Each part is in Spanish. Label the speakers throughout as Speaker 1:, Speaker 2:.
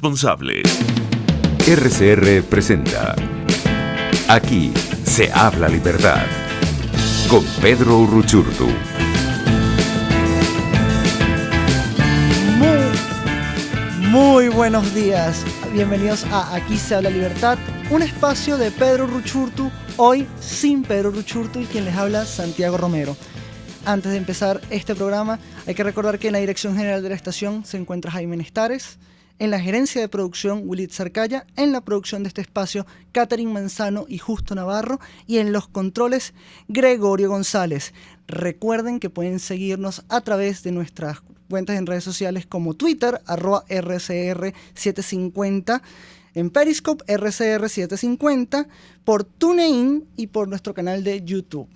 Speaker 1: responsable.
Speaker 2: RCR presenta Aquí se habla libertad con Pedro Uruchurtu.
Speaker 3: Muy buenos días, bienvenidos a Aquí se habla libertad, un espacio de Pedro Uruchurtu, hoy sin Pedro Uruchurtu y quien les habla Santiago Romero. Antes de empezar este programa, hay que recordar que en la dirección general de la estación se encuentra Jaime Nestares, en la gerencia de producción Willit Zarcaya, en la producción de este espacio Catherine Manzano y Justo Navarro, y en los controles Gregorio González. Recuerden que pueden seguirnos a través de nuestras cuentas en redes sociales como Twitter, @RCR750, en Periscope, RCR750, por TuneIn y por nuestro canal de YouTube.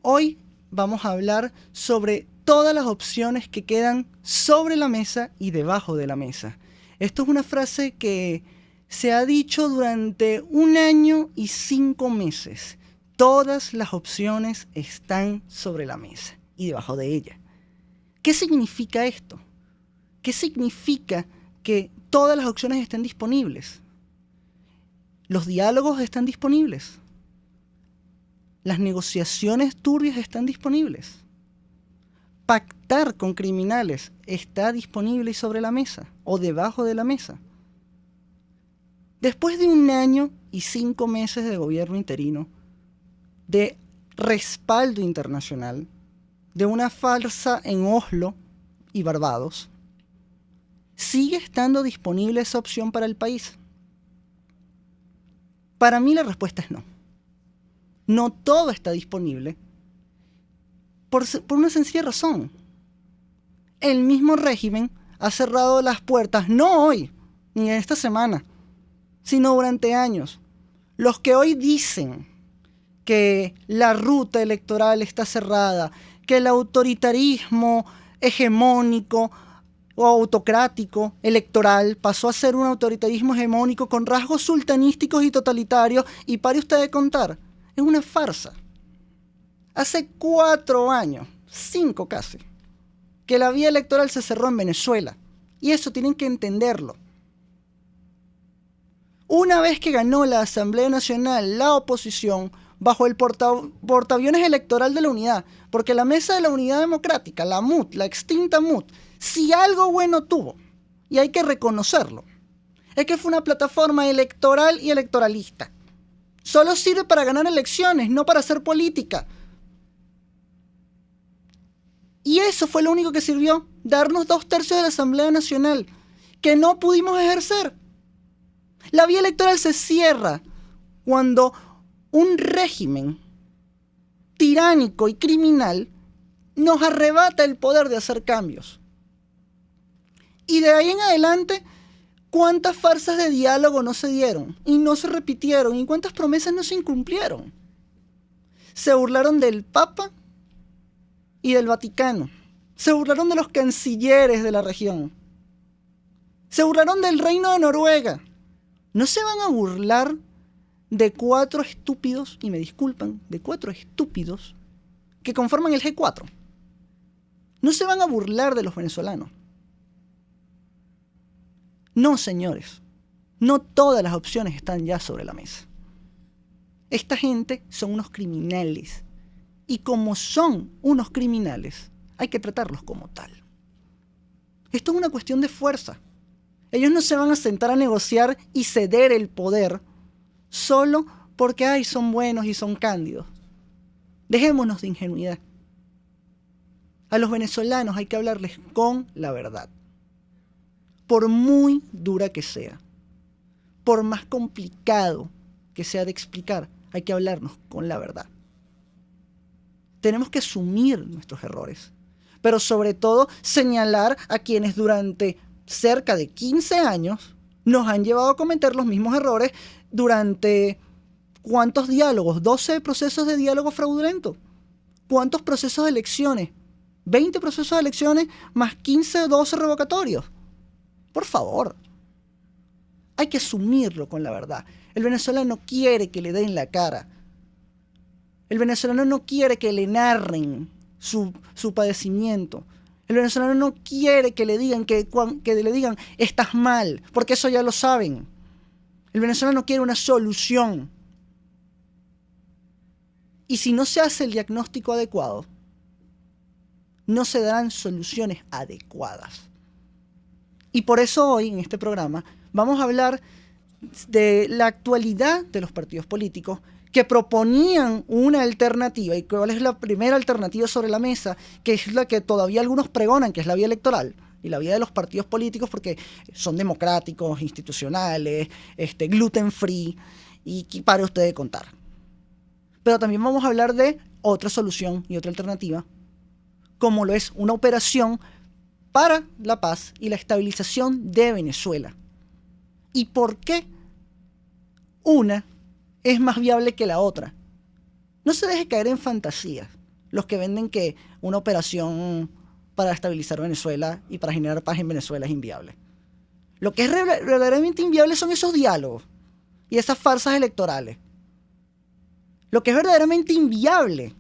Speaker 3: Hoy vamos a hablar sobre todas las opciones que quedan sobre la mesa y debajo de la mesa. Esto es una frase que se ha dicho durante 1 año y 5 meses. Todas las opciones están sobre la mesa y debajo de ella. ¿Qué significa esto? ¿Qué significa que todas las opciones estén disponibles? Los diálogos están disponibles. Las negociaciones turbias están disponibles. Pactar con criminales está disponible y sobre la mesa o debajo de la mesa. Después de 1 año y 5 meses de gobierno interino, de respaldo internacional, de una farsa en Oslo y Barbados, ¿sigue estando disponible esa opción para el país? Para mí la respuesta es no. No todo está disponible por una sencilla razón. El mismo régimen ha cerrado las puertas, no hoy, ni esta semana, sino durante años. Los que hoy dicen que la ruta electoral está cerrada, que el autoritarismo hegemónico o autocrático electoral pasó a ser un autoritarismo hegemónico con rasgos sultanísticos y totalitarios, y pare usted de contar, es una farsa. Hace 4 años, 5 casi, que la vía electoral se cerró en Venezuela. Y eso tienen que entenderlo. Una vez que ganó la Asamblea Nacional, la oposición, bajo el portaaviones electoral de la Unidad, porque la Mesa de la Unidad Democrática, la MUD, la extinta MUD, si algo bueno tuvo, y hay que reconocerlo, es que fue una plataforma electoral y electoralista. Solo sirve para ganar elecciones, no para hacer política. Y eso fue lo único que sirvió, darnos 2/3 de la Asamblea Nacional, que no pudimos ejercer. La vía electoral se cierra cuando un régimen tiránico y criminal nos arrebata el poder de hacer cambios. Y de ahí en adelante, ¿cuántas farsas de diálogo no se dieron y no se repitieron? ¿Y cuántas promesas no se incumplieron? Se burlaron del Papa y del Vaticano. Se burlaron de los cancilleres de la región. Se burlaron del Reino de Noruega. ¿No se van a burlar de 4 estúpidos, y me disculpan, de 4 estúpidos que conforman el G4? ¿No se van a burlar de los venezolanos? No, señores. No todas las opciones están ya sobre la mesa. Esta gente son unos criminales. Y como son unos criminales, hay que tratarlos como tal. Esto es una cuestión de fuerza. Ellos no se van a sentar a negociar y ceder el poder solo porque son buenos y son cándidos. Dejémonos de ingenuidad. A los venezolanos hay que hablarles con la verdad. Por muy dura que sea, por más complicado que sea de explicar, hay que hablarnos con la verdad. Tenemos que asumir nuestros errores, pero sobre todo señalar a quienes durante cerca de 15 años nos han llevado a cometer los mismos errores durante ¿cuántos diálogos? 12 procesos de diálogo fraudulento. ¿Cuántos procesos de elecciones? 20 procesos de elecciones más 15 o 12 revocatorios. Por favor, hay que asumirlo con la verdad. El venezolano quiere que le den la cara. El venezolano no quiere que le narren su padecimiento. El venezolano no quiere que le digan que le digan estás mal, porque eso ya lo saben. El venezolano quiere una solución. Y si no se hace el diagnóstico adecuado, no se darán soluciones adecuadas. Y por eso hoy, en este programa, vamos a hablar de la actualidad de los partidos políticos que proponían una alternativa. ¿Y cuál es la primera alternativa sobre la mesa? Que es la que todavía algunos pregonan, que es la vía electoral y la vía de los partidos políticos, porque son democráticos, institucionales, gluten free, y pare usted de contar. Pero también vamos a hablar de otra solución y otra alternativa, como lo es una operación para la paz y la estabilización de Venezuela. ¿Y por qué una es más viable que la otra? No se deje caer en fantasías los que venden que una operación para estabilizar Venezuela y para generar paz en Venezuela es inviable. Lo que es verdaderamente inviable son esos diálogos y esas farsas electorales. Lo que es verdaderamente inviable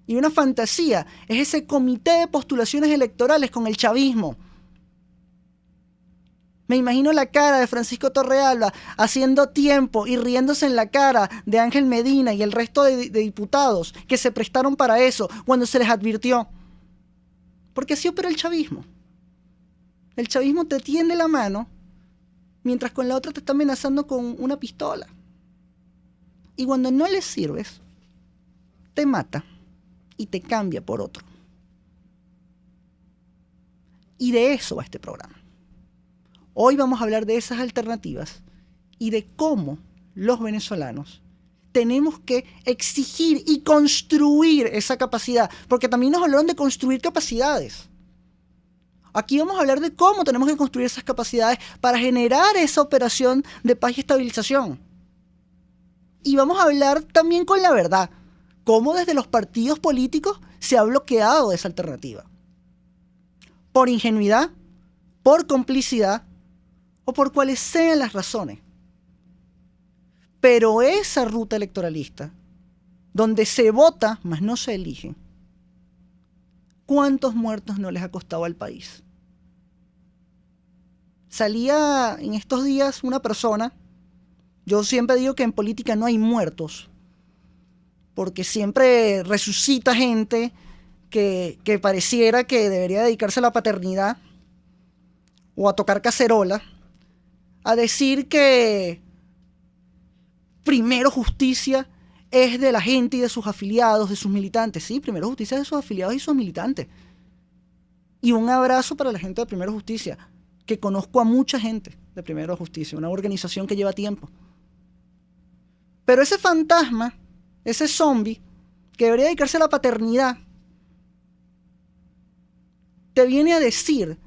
Speaker 3: y una fantasía es ese comité de postulaciones electorales con el chavismo. Me imagino la cara de Francisco Torrealba haciendo tiempo y riéndose en la cara de Ángel Medina y el resto de diputados que se prestaron para eso cuando se les advirtió. Porque así opera el chavismo. El chavismo te tiende la mano mientras con la otra te está amenazando con una pistola. Y cuando no le sirves, te mata y te cambia por otro. Y de eso va este programa. Hoy vamos a hablar de esas alternativas y de cómo los venezolanos tenemos que exigir y construir esa capacidad, porque también nos hablaron de construir capacidades. Aquí vamos a hablar de cómo tenemos que construir esas capacidades para generar esa operación de paz y estabilización. Y vamos a hablar también con la verdad, cómo desde los partidos políticos se ha bloqueado esa alternativa. Por ingenuidad, por complicidad o por cuales sean las razones. Pero esa ruta electoralista, donde se vota, mas no se elige, ¿cuántos muertos no les ha costado al país? Salía en estos días una persona, yo siempre digo que en política no hay muertos, porque siempre resucita gente que pareciera que debería dedicarse a la paternidad o a tocar cacerola, a decir que primero justicia es de la gente y de sus afiliados, de sus militantes. Sí, primero justicia es de sus afiliados y sus militantes. Y un abrazo para la gente de Primero Justicia, que conozco a mucha gente de Primero Justicia, una organización que lleva tiempo. Pero ese fantasma, ese zombie, que debería dedicarse a la paternidad, te viene a decir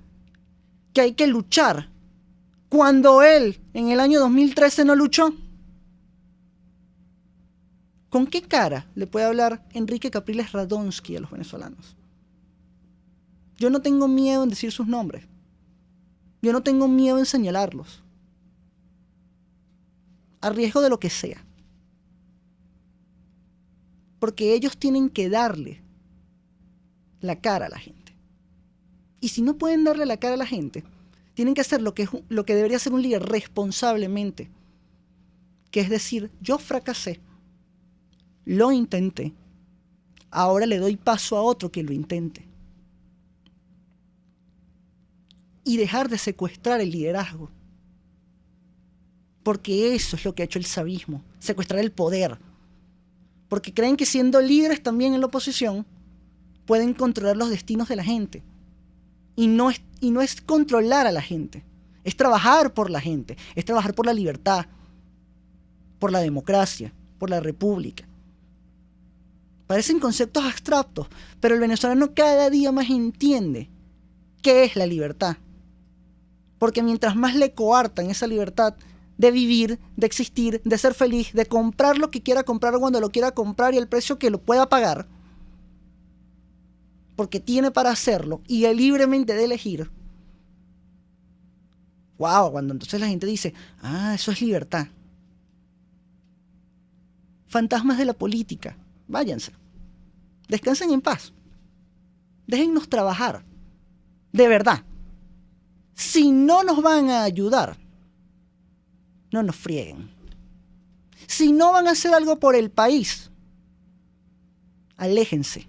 Speaker 3: que hay que luchar cuando él en el año 2013 no luchó. ¿Con qué cara le puede hablar Enrique Capriles Radonsky a los venezolanos? Yo no tengo miedo en decir sus nombres. Yo no tengo miedo en señalarlos. A riesgo de lo que sea. Porque ellos tienen que darle la cara a la gente. Y si no pueden darle la cara a la gente, tienen que hacer lo que debería hacer un líder responsablemente. Que es decir, yo fracasé, lo intenté, ahora le doy paso a otro que lo intente. Y dejar de secuestrar el liderazgo. Porque eso es lo que ha hecho el chavismo, secuestrar el poder. Porque creen que siendo líderes también en la oposición, pueden controlar los destinos de la gente. Y no es controlar a la gente, es trabajar por la gente, es trabajar por la libertad, por la democracia, por la república. Parecen conceptos abstractos, pero el venezolano cada día más entiende qué es la libertad. Porque mientras más le coartan esa libertad de vivir, de existir, de ser feliz, de comprar lo que quiera comprar cuando lo quiera comprar y el precio que lo pueda pagar, porque tiene para hacerlo y libremente de elegir. Wow, cuando entonces la gente dice, eso es libertad. Fantasmas de la política, váyanse. Descansen en paz. Déjennos trabajar. De verdad. Si no nos van a ayudar, no nos frieguen. Si no van a hacer algo por el país, aléjense.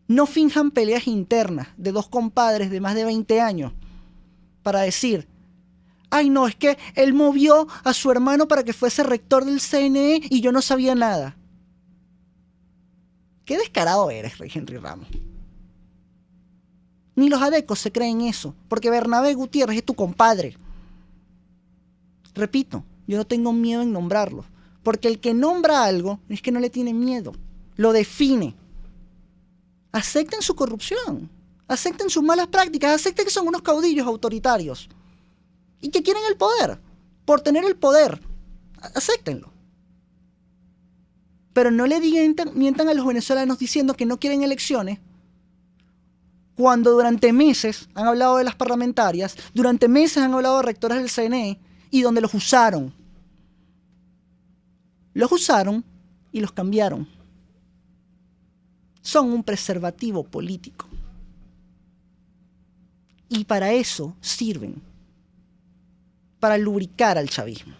Speaker 3: No finjan peleas internas de dos compadres de más de 20 años para decir, ay no, es que él movió a su hermano para que fuese rector del CNE y yo no sabía nada. Qué descarado eres, Rey Henry Ramos. Ni los adecos se creen eso, porque Bernabé Gutiérrez es tu compadre. Repito, yo no tengo miedo en nombrarlo, porque el que nombra algo es que no le tiene miedo, lo define. Acepten su corrupción, acepten sus malas prácticas, acepten que son unos caudillos autoritarios y que quieren el poder, por tener el poder. Acéptenlo. Pero no le mientan a los venezolanos diciendo que no quieren elecciones, cuando durante meses han hablado de las parlamentarias, durante meses han hablado de rectores del CNE y donde los usaron. Los usaron y los cambiaron. Son un preservativo político. Y para eso sirven. Para lubricar al chavismo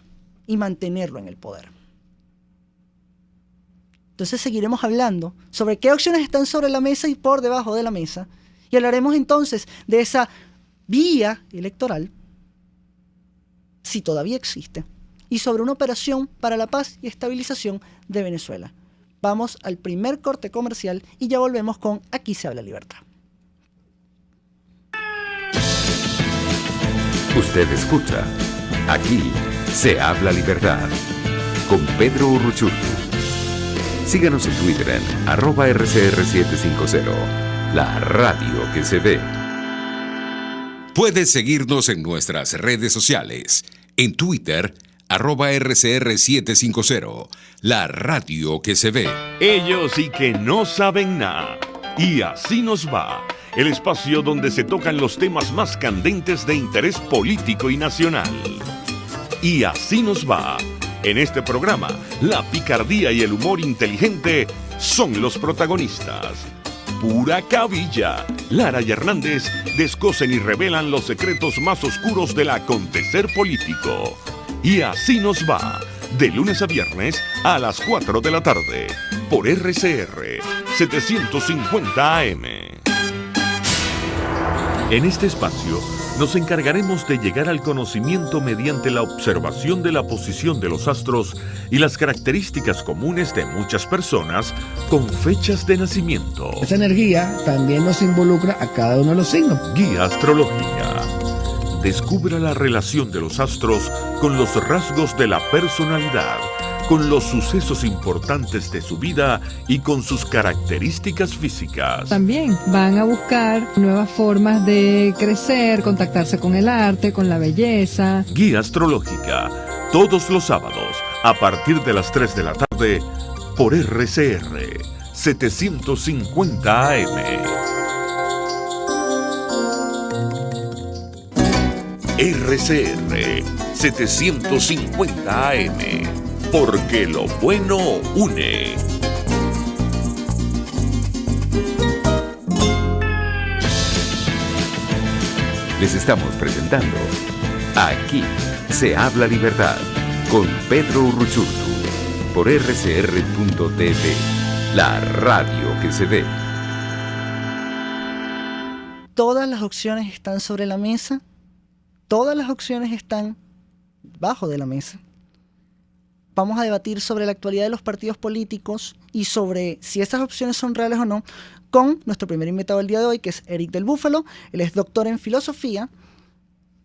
Speaker 3: y mantenerlo en el poder. Entonces seguiremos hablando sobre qué opciones están sobre la mesa y por debajo de la mesa. Y hablaremos entonces de esa vía electoral, si todavía existe, y sobre una operación para la paz y estabilización de Venezuela. Vamos al primer corte comercial y ya volvemos con Aquí se habla libertad.
Speaker 2: Usted escucha Aquí se habla libertad con Pedro Urruchurtu. Síganos en Twitter en @RCR750, la radio que se ve.
Speaker 1: Puedes seguirnos en nuestras redes sociales. En Twitter, @RCR750, la radio que se ve.
Speaker 4: Ellos sí que no saben nada. Y así nos va. El espacio donde se tocan los temas más candentes de interés político y nacional. Y así nos va. En este programa, la picardía y el humor inteligente son los protagonistas. Pura cabilla. Lara y Hernández descosen y revelan los secretos más oscuros del acontecer político. Y así nos va. De lunes a viernes a las 4 de la tarde. Por RCR 750 AM. En este espacio nos encargaremos de llegar al conocimiento mediante la observación de la posición de los astros y las características comunes de muchas personas con fechas de nacimiento.
Speaker 5: Esa energía también nos involucra a cada uno de los signos.
Speaker 4: Guía astrológica. Descubra la relación de los astros con los rasgos de la personalidad, con los sucesos importantes de su vida y con sus características físicas.
Speaker 6: También van a buscar nuevas formas de crecer, contactarse con el arte, con la belleza.
Speaker 4: Guía astrológica, todos los sábados, a partir de las 3 de la tarde, por RCR 750 AM. RCR 750 AM. Porque lo bueno une.
Speaker 2: Les estamos presentando Aquí se habla libertad con Pedro Urruchurtu por rcr.tv, la radio que se ve.
Speaker 3: Todas las opciones están sobre la mesa, todas las opciones están bajo de la mesa. Vamos a debatir sobre la actualidad de los partidos políticos y sobre si esas opciones son reales o no con nuestro primer invitado del día de hoy, que es Eric del Búfalo. Él es doctor en filosofía,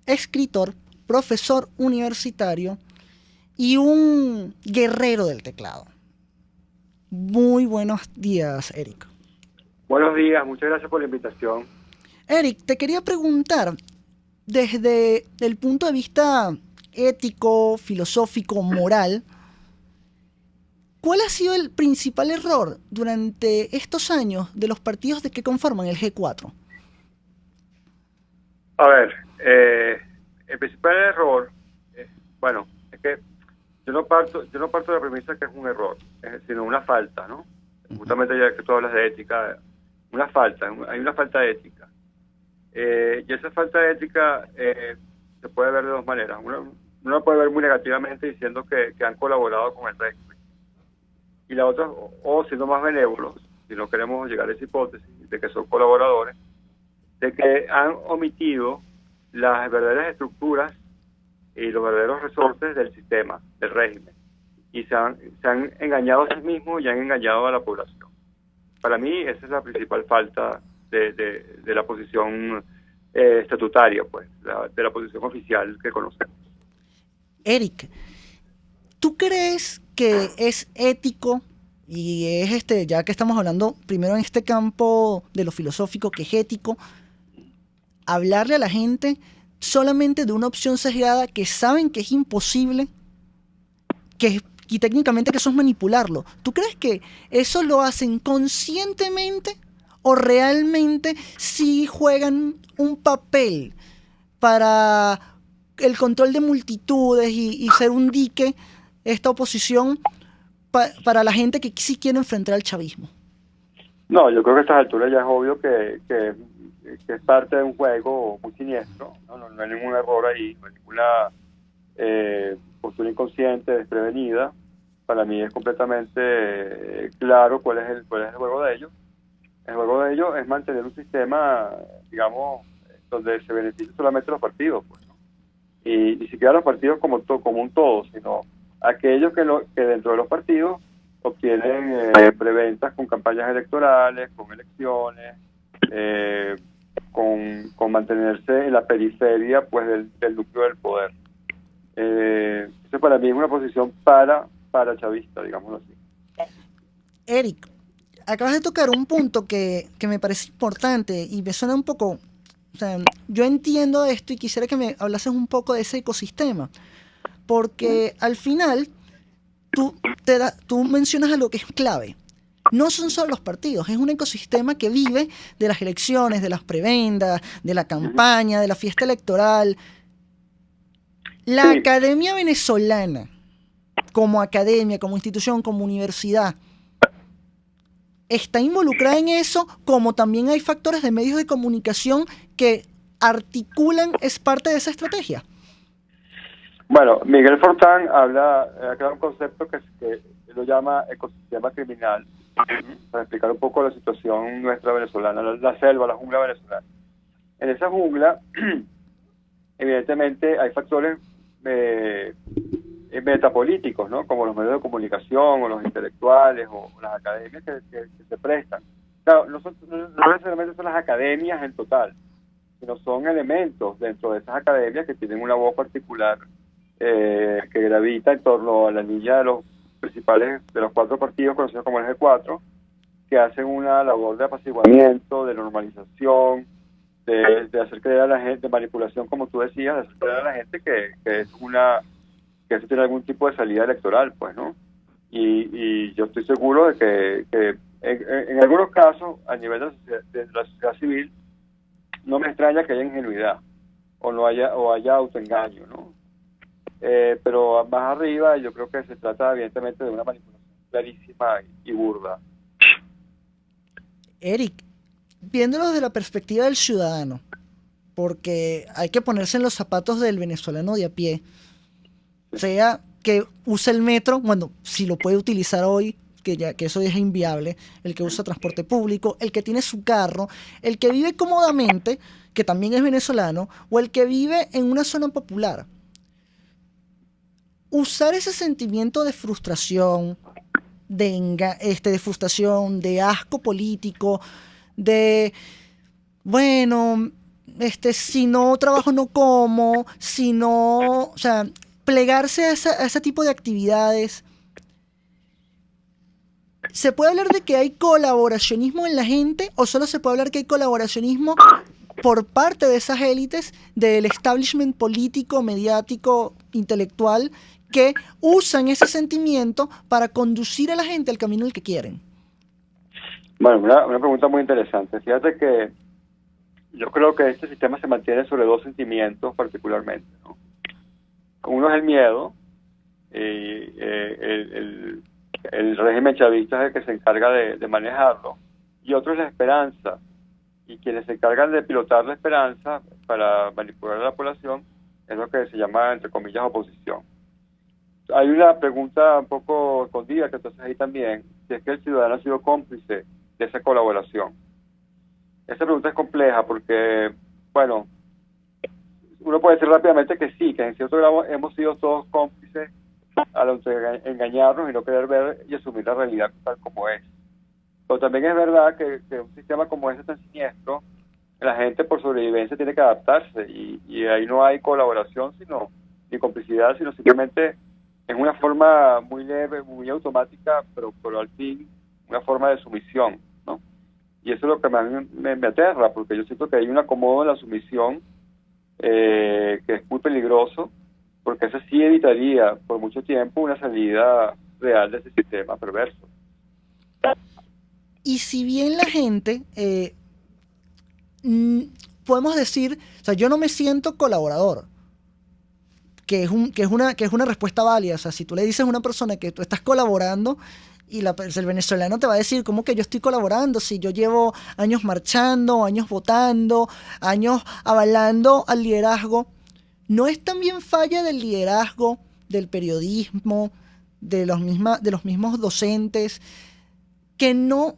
Speaker 3: escritor, profesor universitario y un guerrero del teclado. Muy buenos días, Eric.
Speaker 7: Buenos días, muchas gracias por la invitación.
Speaker 3: Eric, te quería preguntar, desde el punto de vista ético, filosófico, moral, ¿cuál ha sido el principal error durante estos años de los partidos que conforman el G4?
Speaker 7: A ver, el principal error, bueno, es que yo no parto de la premisa que es un error, sino una falta, ¿no? Justamente ya que tú hablas de ética, hay una falta ética. Y esa falta de ética se puede ver de dos maneras. Uno la puede ver muy negativamente diciendo que han colaborado con el régimen. Y la otra, o siendo más benévolos, si no queremos llegar a esa hipótesis de que son colaboradores, de que han omitido las verdaderas estructuras y los verdaderos resortes del sistema, del régimen. Y se han engañado a sí mismos y han engañado a la población. Para mí esa es la principal falta de la posición estatutaria, pues, de la posición oficial que conocemos.
Speaker 3: Eric, ¿tú crees que es ético, y es ya que estamos hablando primero en este campo de lo filosófico, que es ético, hablarle a la gente solamente de una opción sesgada que saben que es imposible, y técnicamente que eso es manipularlo? ¿Tú crees que eso lo hacen conscientemente o realmente sí juegan un papel para el control de multitudes y ser un dique, esta oposición, para la gente que sí quiere enfrentar al chavismo?
Speaker 7: No, yo creo que a estas alturas ya es obvio que es parte de un juego muy siniestro. No hay ningún error ahí, no hay ninguna postura inconsciente, desprevenida. Para mí es completamente claro cuál es el juego de ellos. El juego de ellos es mantener un sistema, digamos, donde se beneficien solamente los partidos, pues, ¿no? Y ni siquiera los partidos como un todo, sino aquellos que dentro de los partidos obtienen preventas con campañas electorales, con elecciones, con mantenerse en la periferia, pues, del núcleo del poder. Eso para mí es una posición para chavista, digámoslo así.
Speaker 3: Eric, acabas de tocar un punto que me parece importante y me suena un poco, o sea, yo entiendo esto y quisiera que me hablases un poco de ese ecosistema, porque al final tú mencionas algo que es clave. No son solo los partidos, es un ecosistema que vive de las elecciones, de las prebendas, de la campaña, de la fiesta electoral. La academia venezolana, como academia, como institución, como universidad, está involucrada en eso, como también hay factores de medios de comunicación que articulan, es parte de esa estrategia.
Speaker 7: Bueno, Miguel Fortán ha creado un concepto que lo llama ecosistema criminal, para explicar un poco la situación nuestra venezolana, la selva, la jungla venezolana. En esa jungla, evidentemente, hay factores metapolíticos, ¿no? Como los medios de comunicación, o los intelectuales, o las academias que se prestan. Claro, no necesariamente son las academias en total, sino son elementos dentro de esas academias que tienen una voz particular que gravita en torno a la línea de los principales, de los cuatro partidos conocidos como el G4, que hacen una labor de apaciguamiento, de normalización, de hacer creer a la gente, de manipulación, como tú decías, de hacer creer a la gente que eso tiene algún tipo de salida electoral, pues, ¿no? Y yo estoy seguro de que en algunos casos, a nivel de la sociedad civil, no me extraña que haya ingenuidad o haya autoengaño, ¿no? Pero más arriba yo creo que se trata evidentemente de una manipulación clarísima y burda.
Speaker 3: Eric, viéndolo desde la perspectiva del ciudadano, porque hay que ponerse en los zapatos del venezolano de a pie, sea que use el metro, bueno, si lo puede utilizar hoy, que eso es inviable, el que usa transporte público, el que tiene su carro, el que vive cómodamente, que también es venezolano, o el que vive en una zona popular. Usar ese sentimiento de frustración, de frustración, de asco político, de, bueno, si no trabajo no como, si no, o sea, plegarse a ese tipo de actividades. ¿Se puede hablar de que hay colaboracionismo en la gente o solo se puede hablar que hay colaboracionismo por parte de esas élites del establishment político, mediático, intelectual, que usan ese sentimiento para conducir a la gente al camino al que quieren?
Speaker 7: Bueno, una pregunta muy interesante. Fíjate que yo creo que este sistema se mantiene sobre dos sentimientos particularmente, ¿no? Uno es el miedo, el régimen chavista es el que se encarga de manejarlo, y otro es la esperanza. Y quienes se encargan de pilotar la esperanza para manipular a la población es lo que se llama, entre comillas, oposición. Hay una pregunta un poco escondida que entonces ahí también, si es que el ciudadano ha sido cómplice de esa colaboración. Esa pregunta es compleja porque, bueno, uno puede decir rápidamente que sí, que en cierto grado hemos sido todos cómplices a lo de engañarnos y no querer ver y asumir la realidad tal como es. Pero también es verdad que un sistema como ese tan siniestro, la gente por sobrevivencia tiene que adaptarse y ahí no hay colaboración ni complicidad, sino simplemente es una forma muy leve, muy automática, pero al fin una forma de sumisión, ¿no? Y eso es lo que me aterra, porque yo siento que hay un acomodo en la sumisión que es muy peligroso, porque eso sí evitaría por mucho tiempo una salida real de ese sistema perverso.
Speaker 3: Y si bien la gente, podemos decir, o sea, yo no me siento colaborador, que es una respuesta válida. O sea, si tú le dices a una persona que tú estás colaborando, y el venezolano te va a decir, ¿cómo que yo estoy colaborando? Si yo llevo años marchando, años votando, años avalando al liderazgo. ¿No es también falla del liderazgo, del periodismo, de los mismos docentes, que no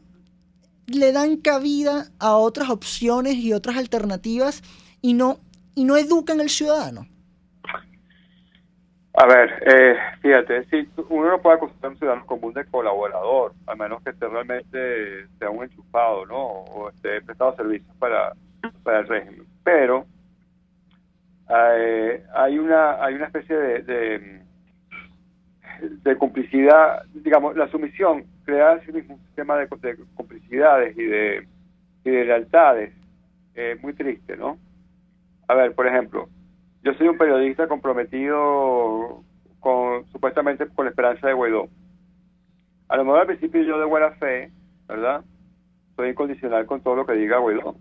Speaker 3: le dan cabida a otras opciones y otras alternativas y no educan al ciudadano?
Speaker 7: A ver, fíjate, si uno no puede acusar a un ciudadano común de colaborador, a menos que esté realmente sea un enchufado, ¿no? O esté prestado servicios para el régimen. Pero hay una especie de complicidad, digamos, la sumisión crea así mismo un sistema de complicidades y de lealtades muy triste, ¿no? A ver, por ejemplo, yo soy un periodista comprometido supuestamente con la esperanza de Guaidó. A lo mejor al principio yo de buena fe, ¿verdad? Soy incondicional con todo lo que diga Guaidó.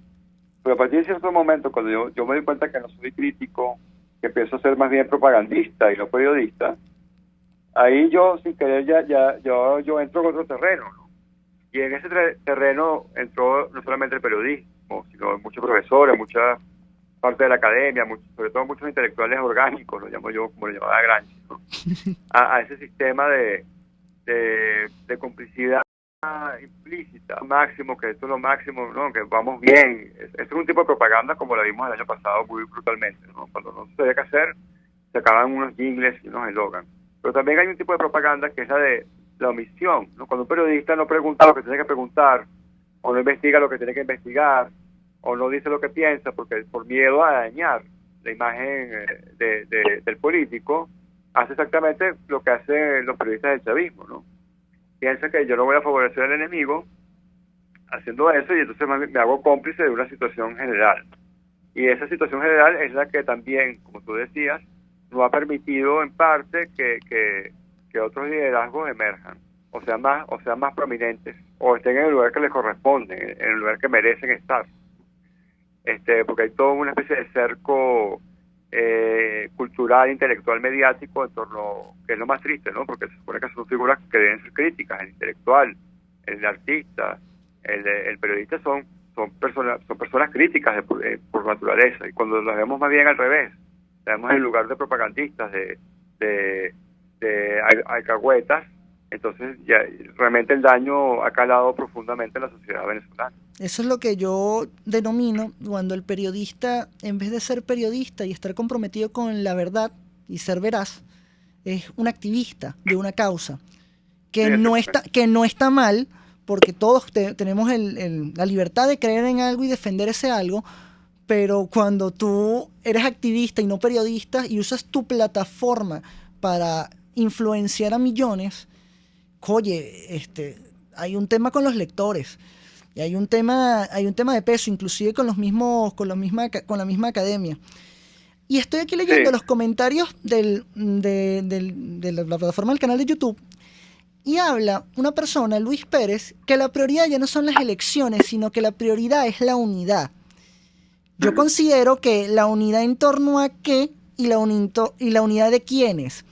Speaker 7: Pero a partir de cierto momento, cuando yo me doy cuenta que no soy crítico, que empiezo a ser más bien propagandista y no periodista, ahí yo sin querer yo entro en otro terreno, ¿no? Y en ese terreno entró no solamente el periodismo, sino muchos profesores, mucha parte de la academia, sobre todo muchos intelectuales orgánicos, lo llamo yo, como lo llamaba Gramsci, ¿no? a ese sistema de complicidad implícita, máximo, que esto es lo máximo, ¿no? Que vamos bien. Esto es un tipo de propaganda como la vimos el año pasado muy brutalmente, ¿no? Cuando no se sabía qué hacer, se acaban unos jingles y unos eslogans. Pero también hay un tipo de propaganda que es la de la omisión, ¿no? Cuando un periodista no pregunta lo que tiene que preguntar, o no investiga lo que tiene que investigar, o no dice lo que piensa porque por miedo a dañar la imagen del político, hace exactamente lo que hacen los periodistas del chavismo, ¿no? Piensa que yo no voy a favorecer al enemigo haciendo eso y entonces me hago cómplice de una situación general. Y esa situación general es la que también, como tú decías, no ha permitido en parte que otros liderazgos emerjan, o sean más prominentes, o estén en el lugar que les corresponde, en el lugar que merecen estar. Porque hay toda una especie de cerco cultural, intelectual, mediático en torno, que es lo más triste, ¿no? Porque se supone que son figuras que deben ser críticas, el intelectual, el artista, el periodista son personas críticas por naturaleza, y cuando las vemos más bien al revés, las vemos en lugar de propagandistas, de alcahuetas, entonces ya realmente el daño ha calado profundamente en la sociedad venezolana.
Speaker 3: Eso es lo que yo denomino cuando el periodista, en vez de ser periodista y estar comprometido con la verdad y ser veraz, es un activista de una causa que no está mal, porque todos tenemos la libertad de creer en algo y defender ese algo, pero cuando tú eres activista y no periodista y usas tu plataforma para influenciar a millones, oye, hay un tema con los lectores. Y hay un tema de peso, inclusive con la misma academia. Y estoy aquí leyendo los comentarios de la plataforma del canal de YouTube, y habla una persona, Luis Pérez, que la prioridad ya no son las elecciones, sino que la prioridad es la unidad. Yo considero que la unidad en torno a qué y la unidad de quiénes.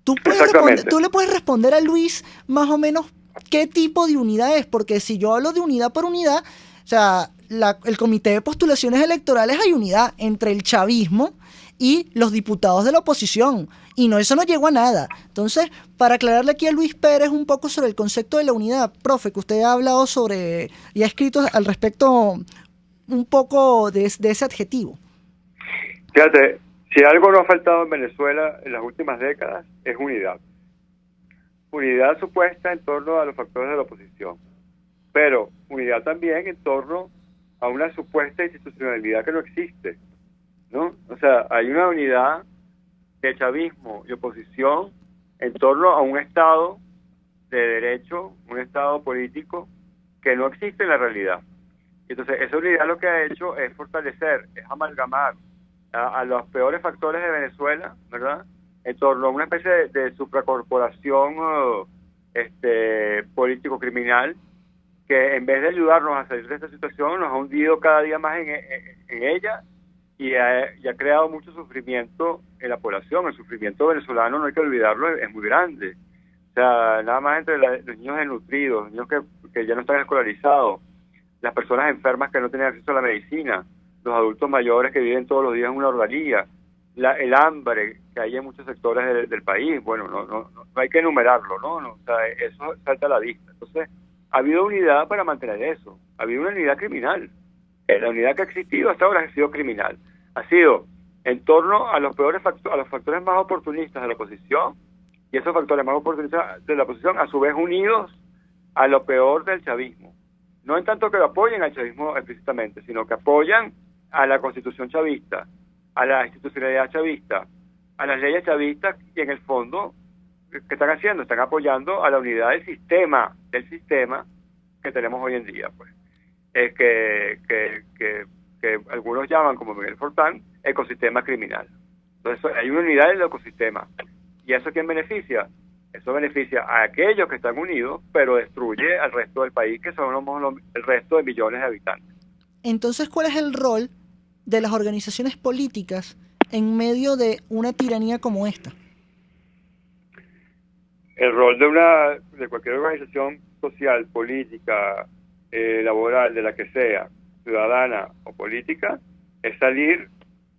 Speaker 3: Tú le puedes responder a Luis más o menos qué tipo de unidad es, porque si yo hablo de unidad por unidad, o sea, el Comité de Postulaciones Electorales hay unidad entre el chavismo y los diputados de la oposición, y eso no llegó a nada. Entonces, para aclararle aquí a Luis Pérez un poco sobre el concepto de la unidad, profe, que usted ha hablado sobre y ha escrito al respecto un poco de ese adjetivo.
Speaker 7: Fíjate, si algo no ha faltado en Venezuela en las últimas décadas es unidad. Unidad supuesta en torno a los factores de la oposición, pero unidad también en torno a una supuesta institucionalidad que no existe, ¿no? O sea, hay una unidad de chavismo y oposición en torno a un Estado de derecho, un Estado político que no existe en la realidad. Entonces, esa unidad lo que ha hecho es fortalecer, es amalgamar a los peores factores de Venezuela, ¿verdad?, en torno a una especie de supracorporación político-criminal que en vez de ayudarnos a salir de esta situación nos ha hundido cada día más en ella y ha creado mucho sufrimiento en la población. El sufrimiento venezolano, no hay que olvidarlo, es muy grande. O sea, nada más entre los niños desnutridos, niños que ya no están escolarizados, las personas enfermas que no tienen acceso a la medicina, los adultos mayores que viven todos los días en una orgalía, el hambre que hay en muchos sectores del país. Bueno, no hay que enumerarlo, ¿no? O sea, eso salta a la vista. Entonces, ha habido unidad para mantener eso. Ha habido una unidad criminal. La unidad que ha existido hasta ahora ha sido criminal. Ha sido en torno a los peores a los factores más oportunistas de la oposición, y esos factores más oportunistas de la oposición a su vez unidos a lo peor del chavismo. No en tanto que lo apoyen al chavismo explícitamente, sino que apoyan a la constitución chavista, a la institucionalidad chavista, a las leyes chavistas, y en el fondo, ¿qué están haciendo? Están apoyando a la unidad del sistema que tenemos hoy en día, pues. Es que algunos llaman, como Miguel Fortán, ecosistema criminal. Entonces, hay una unidad del ecosistema. ¿Y eso quién beneficia? Eso beneficia a aquellos que están unidos, pero destruye al resto del país, que somos el resto de millones de habitantes.
Speaker 3: Entonces, ¿cuál es el rol de las organizaciones políticas en medio de una tiranía como esta?
Speaker 7: El rol de cualquier organización social, política, laboral, de la que sea, ciudadana o política, es salir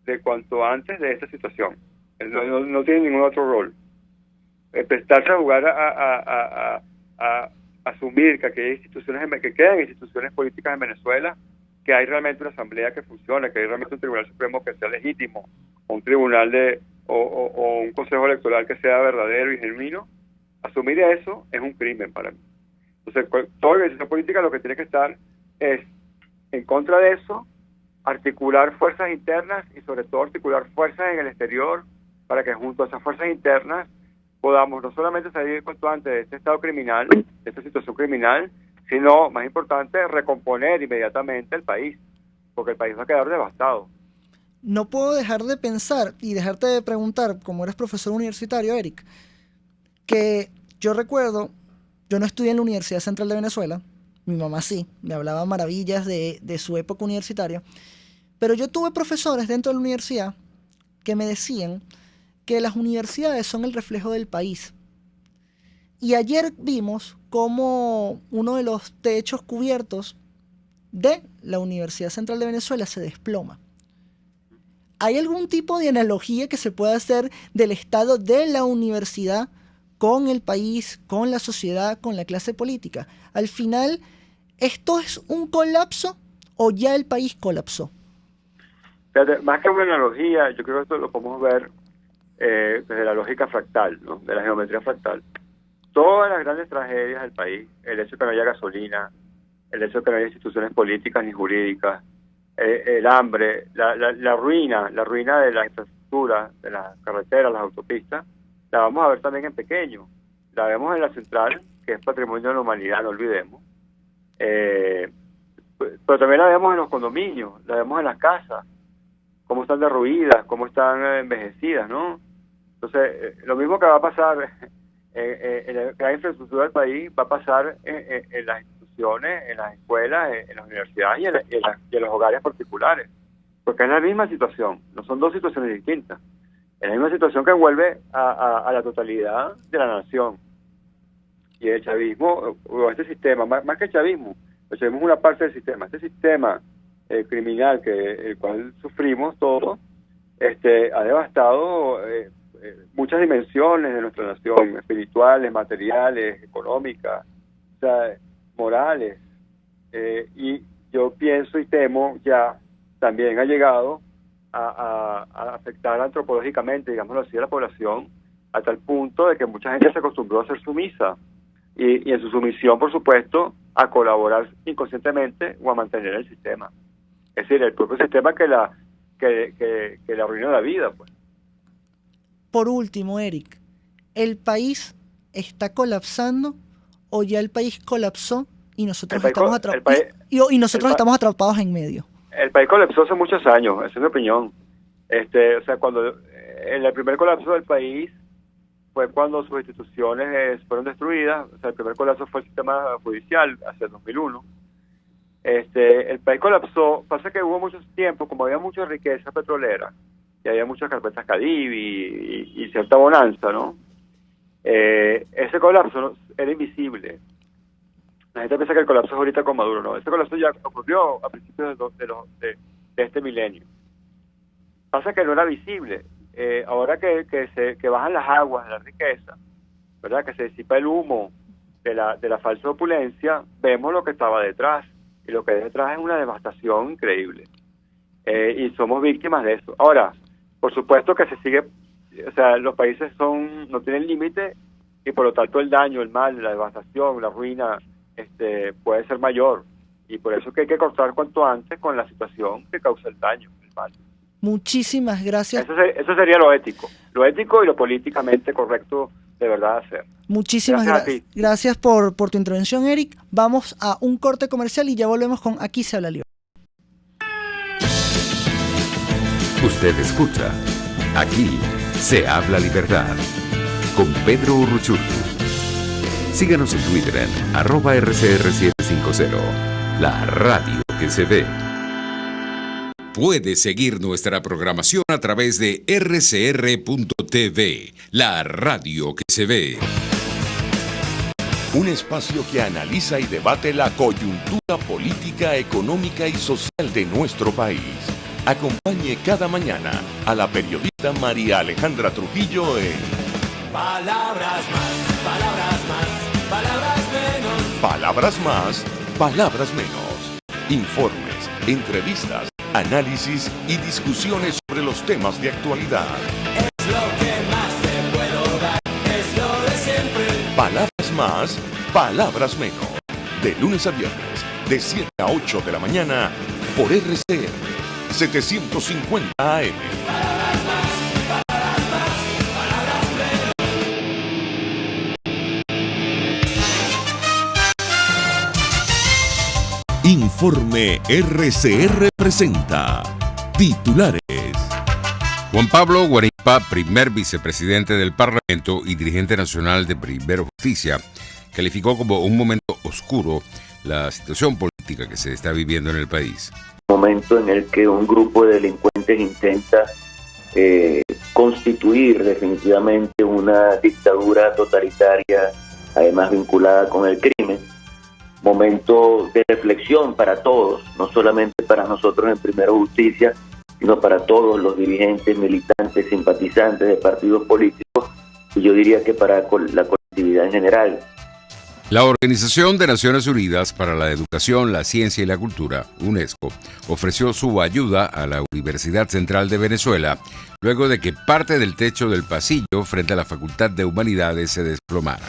Speaker 7: de cuanto antes de esta situación. No tiene ningún otro rol. Prestarse a jugar a asumir que hay instituciones, que quedan instituciones políticas en Venezuela, que hay realmente una asamblea que funcione, que hay realmente un tribunal supremo que sea legítimo, o un tribunal o un consejo electoral que sea verdadero y genuino. Asumir eso es un crimen para mí. Entonces, toda organización política lo que tiene que estar es en contra de eso, articular fuerzas internas y sobre todo articular fuerzas en el exterior para que junto a esas fuerzas internas podamos no solamente salir cuanto antes de este estado criminal, de esta situación criminal, sino, más importante, recomponer inmediatamente el país, porque el país va a quedar devastado.
Speaker 3: No puedo dejar de pensar y dejarte de preguntar, como eres profesor universitario, Eric, que yo recuerdo, yo no estudié en la Universidad Central de Venezuela, mi mamá sí, me hablaba maravillas de su época universitaria, pero yo tuve profesores dentro de la universidad que me decían que las universidades son el reflejo del país. Y ayer vimos cómo uno de los techos cubiertos de la Universidad Central de Venezuela se desploma. ¿Hay algún tipo de analogía que se pueda hacer del estado de la universidad con el país, con la sociedad, con la clase política? Al final, ¿esto es un colapso o ya el país colapsó?
Speaker 7: Fíjate, más que una analogía, yo creo que esto lo podemos ver desde la lógica fractal, ¿no? De la geometría fractal. Todas las grandes tragedias del país, el hecho de que no haya gasolina, el hecho de que no haya instituciones políticas ni jurídicas, el hambre, la ruina de la infraestructura, de las carreteras, las autopistas, la vamos a ver también en pequeño. La vemos en la central, que es patrimonio de la humanidad, no olvidemos. Pero también la vemos en los condominios, la vemos en las casas, cómo están derruidas, cómo están envejecidas, ¿no? Entonces, lo mismo que va a pasar en la infraestructura del país, va a pasar en las instituciones, en las escuelas, en las universidades y en los hogares particulares. Porque es la misma situación, no son dos situaciones distintas. Es la misma situación que envuelve a la totalidad de la nación. Y el chavismo, o este sistema, más que el chavismo es una parte del sistema. Este sistema criminal el cual sufrimos todos, ha devastado muchas dimensiones de nuestra nación, espirituales, materiales, económicas, o sea, morales. Y yo pienso y temo ya también ha llegado a afectar antropológicamente, digámoslo así, a la población, a tal punto de que mucha gente se acostumbró a ser sumisa y en su sumisión, por supuesto, a colaborar inconscientemente o a mantener el sistema. Es decir, el propio sistema que le arruina la vida, pues.
Speaker 3: Por último, Eric, ¿el país está colapsando o ya el país colapsó y nosotros estamos atrapados en medio? El país colapsó hace muchos años, esa es mi opinión. O sea, cuando en el primer colapso del país fue cuando sus instituciones fueron destruidas. O sea, el primer colapso fue el sistema judicial hacia el 2001. El país colapsó. Pasa que hubo mucho tiempo, como había mucha riqueza petrolera y había muchas carpetas Cadivi y cierta bonanza, ¿no? Ese colapso era invisible. La gente piensa que el colapso es ahorita con Maduro, no. Ese colapso ya ocurrió a principios de este milenio. Pasa que no era visible. Ahora que bajan las aguas de la riqueza, ¿verdad? Que se disipa el humo de la falsa opulencia, vemos lo que estaba detrás. Y lo que hay detrás es una devastación increíble. Y somos víctimas de eso. Ahora, por supuesto que se sigue, o sea, los países no tienen límite y por lo tanto el daño, el mal, la devastación, la ruina, puede ser mayor. Y por eso que hay que cortar cuanto antes con la situación que causa el daño, el mal. Muchísimas gracias. Eso sería lo ético y lo políticamente correcto de verdad hacer. Muchísimas gracias por tu intervención, Eric. Vamos a un corte comercial y ya volvemos con Aquí se habla libertad.
Speaker 2: Usted escucha Aquí se habla libertad con Pedro Urruchurtu. Síganos en Twitter en @RCR750, la radio que se ve.
Speaker 1: Puede seguir nuestra programación a través de rcr.tv, la radio que se ve.
Speaker 4: Un espacio que analiza y debate la coyuntura política, económica y social de nuestro país. Acompañe cada mañana a la periodista María Alejandra Trujillo en Palabras más, palabras más, palabras menos. Palabras más, palabras menos. Informes, entrevistas, análisis y discusiones sobre los temas de actualidad. Es lo que más te puedo dar, es lo de siempre. Palabras más, palabras menos. De lunes a viernes, de 7 a 8 de la mañana, por RCR 750 AM. Palabras más, palabras más, palabras menos. Informe RCR presenta titulares.
Speaker 1: Juan Pablo Guarimpa, primer vicepresidente del Parlamento y dirigente nacional de Primero Justicia, calificó como un momento oscuro la situación política que se está viviendo en el país.
Speaker 8: Momento en el que un grupo de delincuentes intenta constituir definitivamente una dictadura totalitaria, además vinculada con el crimen. Momento de reflexión para todos, no solamente para nosotros en Primero Justicia, sino para todos los dirigentes, militantes, simpatizantes de partidos políticos, y yo diría que para la colectividad en general.
Speaker 1: La Organización de Naciones Unidas para la Educación, la Ciencia y la Cultura, UNESCO, ofreció su ayuda a la Universidad Central de Venezuela luego de que parte del techo del pasillo frente a la Facultad de Humanidades se desplomara.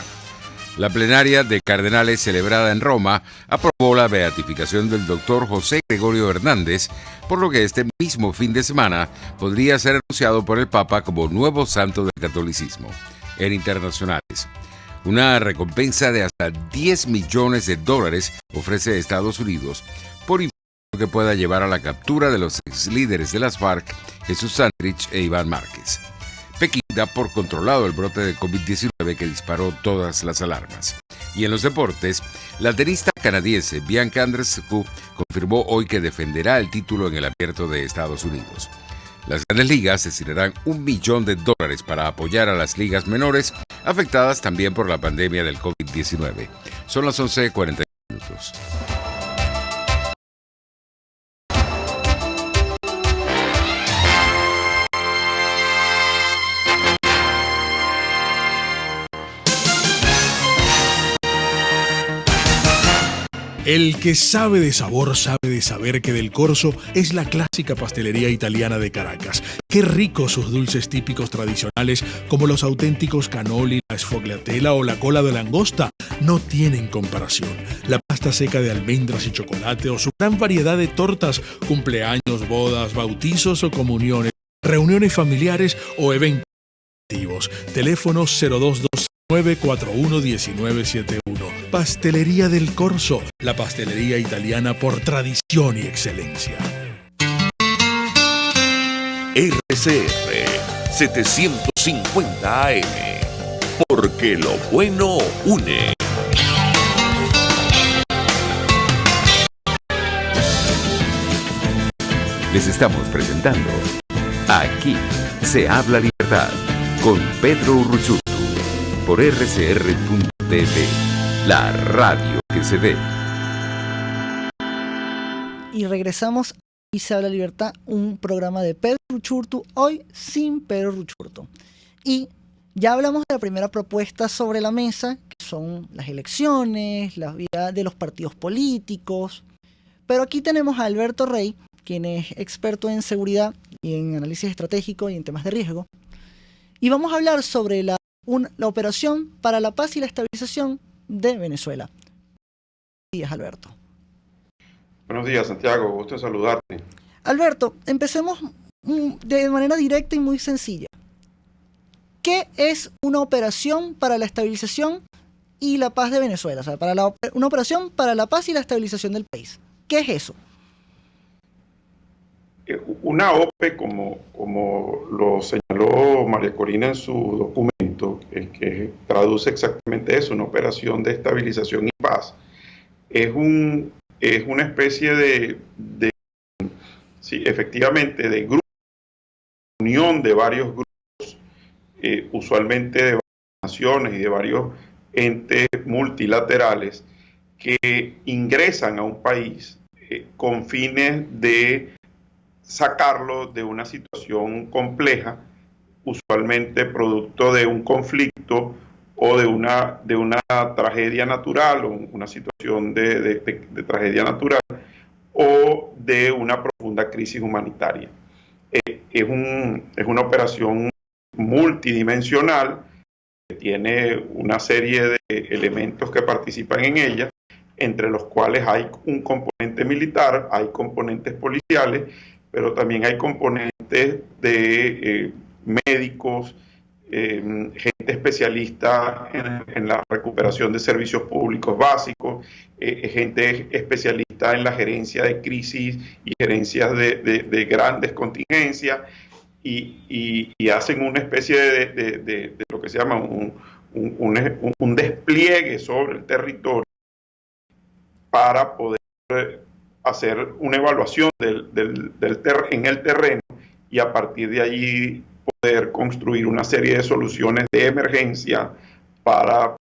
Speaker 1: La plenaria de cardenales celebrada en Roma aprobó la beatificación del doctor José Gregorio Hernández, por lo que este mismo fin de semana podría ser anunciado por el Papa como nuevo santo del catolicismo. En internacionales, una recompensa de hasta $10 millones ofrece Estados Unidos por información que pueda llevar a la captura de los ex líderes de las FARC, Jesús Santrich e Iván Márquez. Pekín da por controlado el brote de COVID-19 que disparó todas las alarmas. Y en los deportes, la tenista canadiense Bianca Andreescu confirmó hoy que defenderá el título en el Abierto de Estados Unidos. Las grandes ligas destinarán $1 millón para apoyar a las ligas menores afectadas también por la pandemia del COVID-19. Son las 11:41 minutos.
Speaker 9: El que sabe de sabor sabe de saber que Del Corso es la clásica pastelería italiana de Caracas. Qué ricos sus dulces típicos tradicionales como los auténticos cannoli, la sfogliatella o la cola de langosta no tienen comparación. La pasta seca de almendras y chocolate o su gran variedad de tortas, cumpleaños, bodas, bautizos o comuniones, reuniones familiares o eventos. Teléfono 0229411971. Pastelería Del Corso, la pastelería italiana por tradición y excelencia.
Speaker 4: RCR 750 AM, porque lo bueno une.
Speaker 2: Les estamos presentando Aquí se habla libertad con Pedro Urruchurtu por rcr.tv, la radio que se ve.
Speaker 3: Y regresamos a Aquí se habla libertad, un programa de Pedro Urruchurtu, hoy sin Pedro Urruchurtu. Y ya hablamos de la primera propuesta sobre la mesa, que son las elecciones, la vida de los partidos políticos. Pero aquí tenemos a Alberto Rey, quien es experto en seguridad y en análisis estratégico y en temas de riesgo. Y vamos a hablar sobre la operación para la paz y la estabilización de Venezuela. Buenos días, Alberto.
Speaker 10: Buenos días, Santiago. Gusto en saludarte.
Speaker 3: Alberto, empecemos de manera directa y muy sencilla. ¿Qué es una operación para la estabilización y la paz de Venezuela? O sea, una operación para la paz y la estabilización del país. ¿Qué es eso?
Speaker 10: Una OPE, como lo señaló María Corina en su documento, que traduce exactamente eso, una operación de estabilización y paz, es una especie sí, efectivamente, de grupo, unión de varios grupos, usualmente de varias naciones y de varios entes multilaterales que ingresan a un país con fines de sacarlo de una situación compleja, usualmente producto de un conflicto o de una tragedia natural o una situación de tragedia natural o de una profunda crisis humanitaria. Es una operación multidimensional que tiene una serie de elementos que participan en ella, entre los cuales hay un componente militar, hay componentes policiales, pero también hay componentes de médicos, gente especialista en la recuperación de servicios públicos básicos, gente especialista en la gerencia de crisis y gerencias de grandes contingencias, y hacen una especie de lo que se llama un despliegue sobre el territorio para poder hacer una evaluación en el terreno y a partir de allí poder construir una serie de soluciones de emergencia para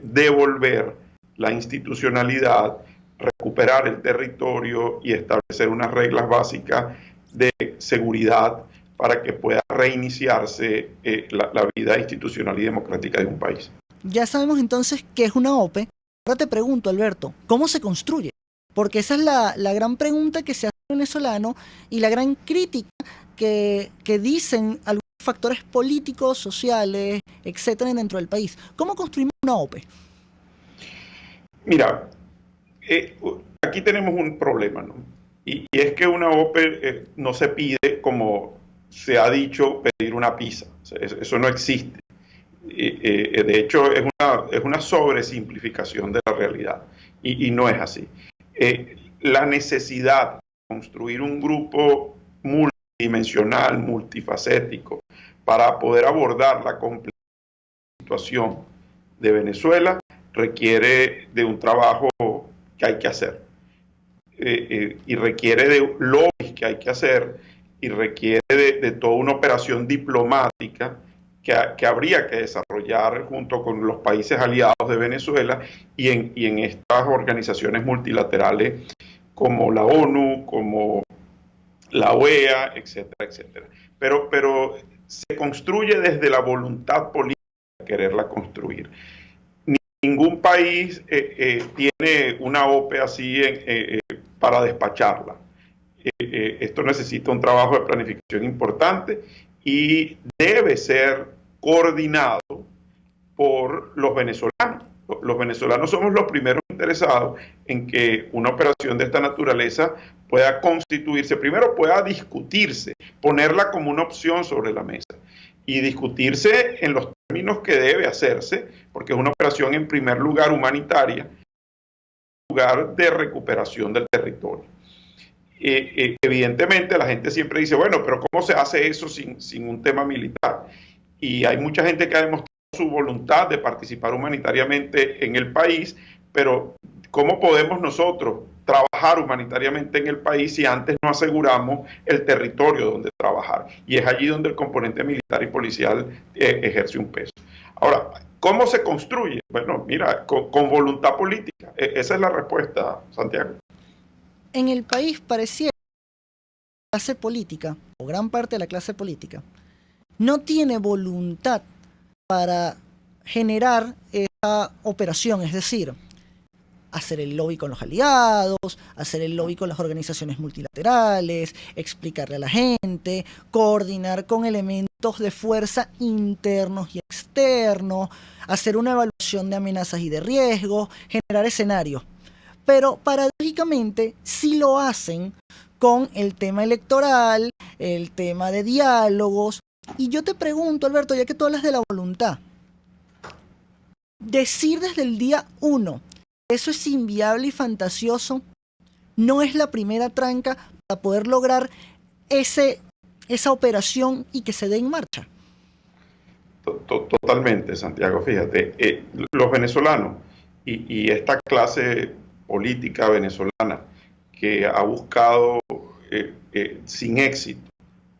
Speaker 10: devolver la institucionalidad, recuperar el territorio y establecer unas reglas básicas de seguridad para que pueda reiniciarse la vida institucional y democrática de un país.
Speaker 3: Ya sabemos entonces qué es una OPE. Ahora te pregunto, Alberto, ¿cómo se construye? Porque esa es la gran pregunta que se hace el venezolano y la gran crítica que dicen algunos factores políticos, sociales, etcétera, dentro del país. ¿Cómo construimos una OPE?
Speaker 10: Mira, aquí tenemos un problema, ¿no? Y es que una OPE no se pide, como se ha dicho, pedir una pizza. O sea, eso no existe. De hecho, es una sobresimplificación de la realidad. Y no es así. La necesidad de construir un grupo multidimensional, multifacético, para poder abordar la compleja situación de Venezuela requiere de un trabajo que hay que hacer. Y requiere de lobbies que hay que hacer, y requiere de toda una operación diplomática que habría que desarrollar junto con los países aliados de Venezuela y en estas organizaciones multilaterales como la ONU, como la OEA, etcétera, etcétera. Pero se construye desde la voluntad política de quererla construir. Ningún país tiene una OPE así para despacharla. Esto necesita un trabajo de planificación importante y debe ser coordinado por los venezolanos. Los venezolanos somos los primeros interesados en que una operación de esta naturaleza pueda constituirse, primero pueda discutirse, ponerla como una opción sobre la mesa y discutirse en los términos que debe hacerse, porque es una operación en primer lugar humanitaria, en lugar de recuperación del territorio. Evidentemente la gente siempre dice, bueno, pero ¿cómo se hace eso sin un tema militar? Y hay mucha gente que ha demostrado su voluntad de participar humanitariamente en el país, pero ¿cómo podemos nosotros trabajar humanitariamente en el país si antes no aseguramos el territorio donde trabajar? Y es allí donde el componente militar y policial ejerce un peso. Ahora, ¿cómo se construye? Bueno, mira, con voluntad política. Esa es la respuesta, Santiago.
Speaker 3: En el país pareciera que la clase política, o gran parte de la clase política, no tiene voluntad para generar esa operación, es decir, hacer el lobby con los aliados, hacer el lobby con las organizaciones multilaterales, explicarle a la gente, coordinar con elementos de fuerza internos y externos, hacer una evaluación de amenazas y de riesgos, generar escenarios. Pero paradójicamente sí lo hacen con el tema electoral, el tema de diálogos. Y yo te pregunto, Alberto, ya que tú hablas de la voluntad, decir desde el día 1 eso es inviable y fantasioso, no es la primera tranca para poder lograr esa operación y que se dé en marcha.
Speaker 10: Totalmente, Santiago. Fíjate, los venezolanos y esta clase política venezolana que ha buscado sin éxito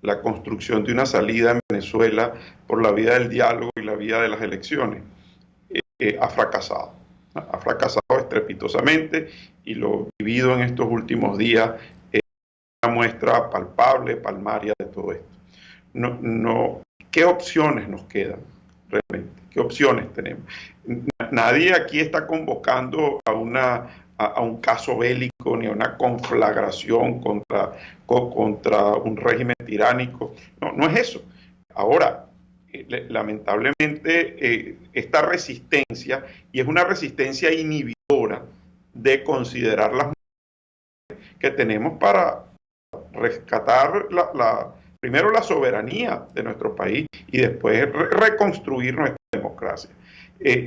Speaker 10: la construcción de una salida en Venezuela por la vía del diálogo y la vía de las elecciones, ha fracasado. Ha fracasado estrepitosamente y lo vivido en estos últimos días es una muestra palpable, palmaria de todo esto. ¿Qué opciones nos quedan realmente? ¿Qué opciones tenemos? Nadie aquí está convocando a un caso bélico ni a una conflagración contra un régimen tiránico. No es eso. Ahora, lamentablemente, esta resistencia, y es una resistencia inhibidora de considerar las mujeres que tenemos para rescatar primero la soberanía de nuestro país y después reconstruir nuestra democracia.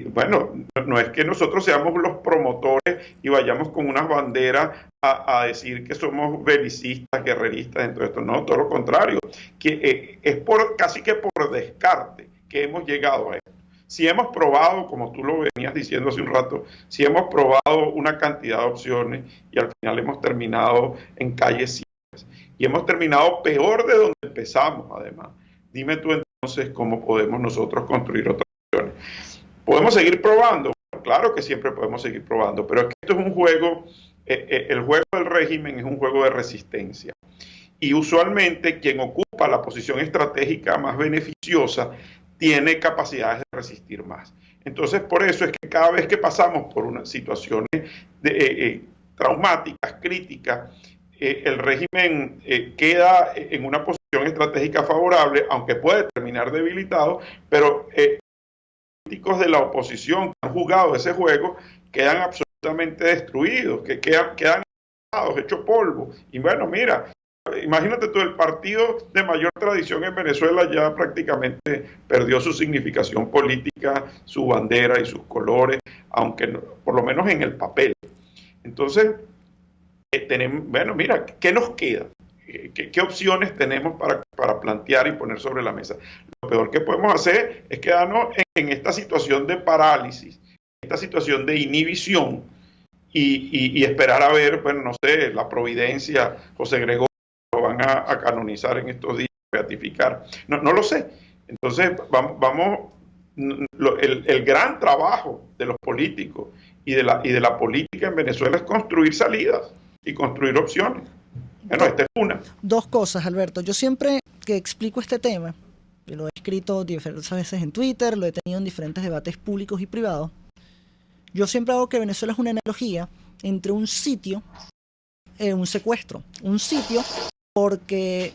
Speaker 10: Bueno, no es que nosotros seamos los promotores y vayamos con unas banderas a decir que somos belicistas, guerreristas dentro de esto. No, todo lo contrario, que es casi que por descarte que hemos llegado a esto. Si hemos probado, como tú lo venías diciendo hace un rato, si hemos probado una cantidad de opciones y al final hemos terminado en calles ciegas y hemos terminado peor de donde empezamos, además. Dime tú entonces cómo podemos nosotros construir otras opciones. ¿Podemos seguir probando? Bueno, claro que siempre podemos seguir probando, pero es que esto es un juego, el juego del régimen es un juego de resistencia. Y usualmente quien ocupa la posición estratégica más beneficiosa tiene capacidades de resistir más. Entonces, por eso es que cada vez que pasamos por unas situaciones traumáticas, críticas, el régimen queda en una posición estratégica favorable, aunque puede terminar debilitado, pero políticos de la oposición que han jugado ese juego quedan absolutamente destruidos, que quedan hechos polvo. Y bueno, mira, imagínate tú, el partido de mayor tradición en Venezuela ya prácticamente perdió su significación política, su bandera y sus colores, aunque no, por lo menos en el papel. Entonces, bueno, mira, ¿qué nos queda? ¿Qué opciones tenemos para plantear y poner sobre la mesa? Lo peor que podemos hacer es quedarnos en esta situación de parálisis, esta situación de inhibición y esperar a ver, bueno, no sé, la providencia, José Gregorio lo van a canonizar en estos días, beatificar. No, no lo sé. Entonces, el gran trabajo de los políticos y de la política en Venezuela es construir salidas y construir opciones. Bueno, esta es una.
Speaker 3: Dos cosas, Alberto. Yo siempre que explico este tema, lo he escrito diversas veces en Twitter, lo he tenido en diferentes debates públicos y privados, yo siempre hago que Venezuela es una analogía entre un sitio, un secuestro. Un sitio porque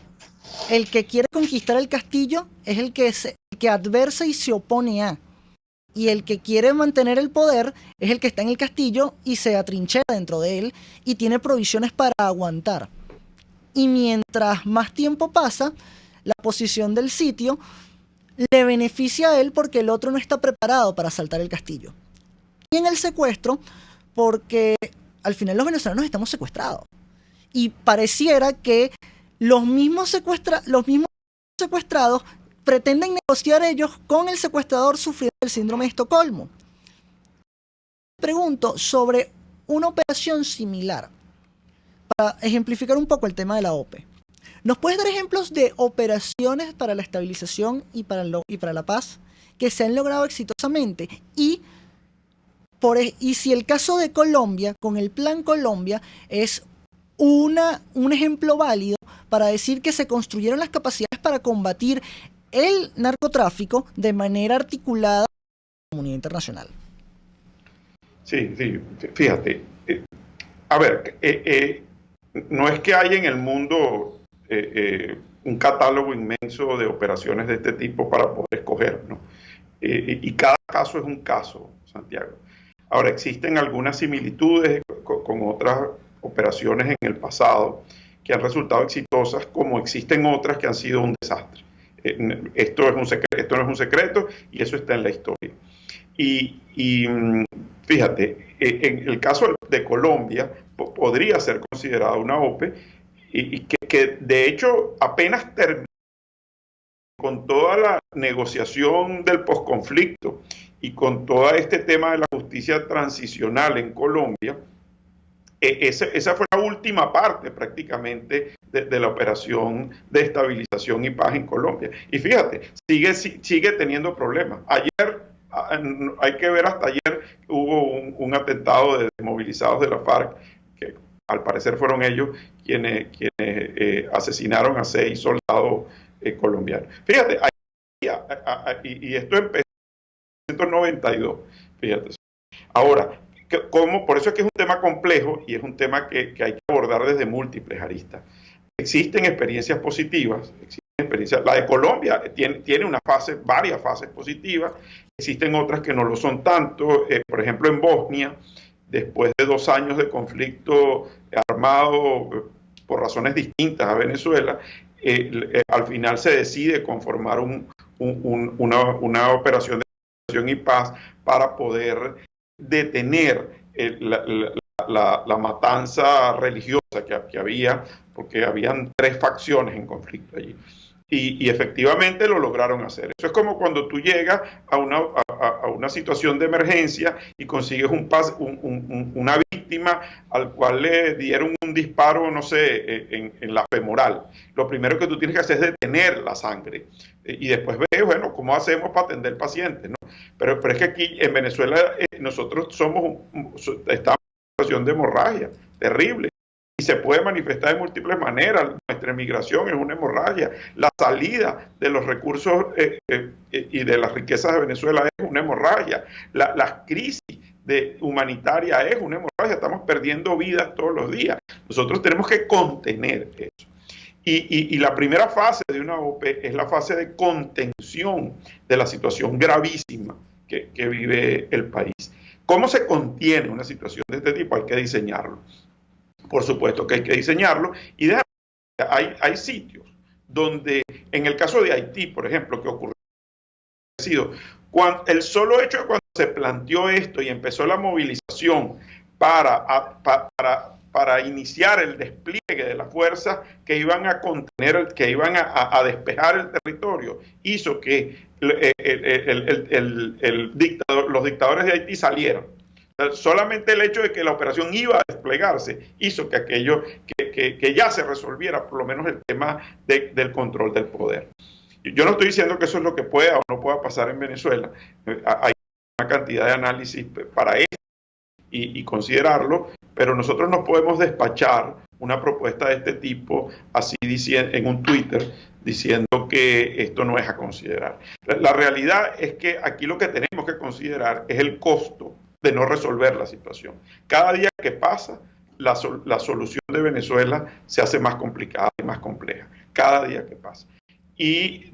Speaker 3: el que quiere conquistar el castillo es el que adversa y se opone a. Y el que quiere mantener el poder es el que está en el castillo y se atrinchera dentro de él y tiene provisiones para aguantar. Y mientras más tiempo pasa, la posición del sitio le beneficia a él porque el otro no está preparado para asaltar el castillo. Y en el secuestro, porque al final los venezolanos estamos secuestrados. Y pareciera que los mismos secuestrados pretenden negociar ellos con el secuestrador sufriendo el síndrome de Estocolmo. Pregunto sobre una operación similar, para ejemplificar un poco el tema de la OPE. ¿Nos puedes dar ejemplos de operaciones para la estabilización y para la paz que se han logrado exitosamente? Y si el caso de Colombia, con el Plan Colombia, es un ejemplo válido para decir que se construyeron las capacidades para combatir el narcotráfico de manera articulada con la comunidad internacional.
Speaker 10: Sí, fíjate. A ver, no es que haya en el mundo un catálogo inmenso de operaciones de este tipo para poder escoger, ¿no? Y cada caso es un caso, Santiago. Ahora, existen algunas similitudes con otras operaciones en el pasado que han resultado exitosas, como existen otras que han sido un desastre. Esto no es un secreto y eso está en la historia. Y fíjate, en el caso de Colombia podría ser considerada una OPE y que de hecho apenas terminó con toda la negociación del posconflicto y con todo este tema de la justicia transicional en Colombia. Esa fue la última parte prácticamente de la operación de estabilización y paz en Colombia. Y fíjate, sigue teniendo problemas. Ayer, hay que ver, hasta ayer hubo un atentado de desmovilizados de la FARC, que al parecer fueron ellos quienes asesinaron a 6 soldados colombianos. Fíjate, y esto empezó en 1992, fíjate. Ahora, por eso es que es un tema complejo y es un tema que hay que abordar desde múltiples aristas. Existen experiencias positivas, la de Colombia tiene varias fases positivas, existen otras que no lo son tanto. Por ejemplo, en Bosnia, después de 2 años de conflicto armado por razones distintas a Venezuela, al final se decide conformar una operación de estabilización y paz para poder detener la matanza religiosa que había, porque habían 3 facciones en conflicto allí. Y efectivamente lo lograron hacer. Eso es como cuando tú llegas a una situación de emergencia y consigues una víctima al cual le dieron un disparo, no sé, en la femoral. Lo primero que tú tienes que hacer es detener la sangre. Y después ves, bueno, ¿cómo hacemos para atender pacientes, ¿no? Pero es que aquí en Venezuela nosotros estamos en una situación de hemorragia terrible. Y se puede manifestar de múltiples maneras. Nuestra emigración es una hemorragia. La salida de los recursos y de las riquezas de Venezuela es una hemorragia. La crisis humanitaria es una hemorragia. Estamos perdiendo vidas todos los días. Nosotros tenemos que contener eso. Y la primera fase de una OPE es la fase de contención de la situación gravísima que vive el país. ¿Cómo se contiene una situación de este tipo? Hay que diseñarlo. Por supuesto que hay que diseñarlo. Y hay sitios donde, en el caso de Haití, por ejemplo, que ocurrió, el solo hecho de cuando se planteó esto y empezó la movilización para iniciar el despliegue de las fuerzas que iban a contener, que iban a despejar el territorio, hizo que los dictadores de Haití salieran. Solamente el hecho de que la operación iba a desplegarse hizo que que ya se resolviera por lo menos el tema del control del poder. Yo no estoy diciendo que eso es lo que pueda o no pueda pasar en Venezuela. Hay una cantidad de análisis para esto y considerarlo, pero nosotros no podemos despachar una propuesta de este tipo así diciendo, en un Twitter diciendo que esto no es a considerar. La realidad es que aquí lo que tenemos que considerar es el costo de no resolver la situación. Cada día que pasa, la solución de Venezuela se hace más complicada y más compleja. Cada día que pasa. Y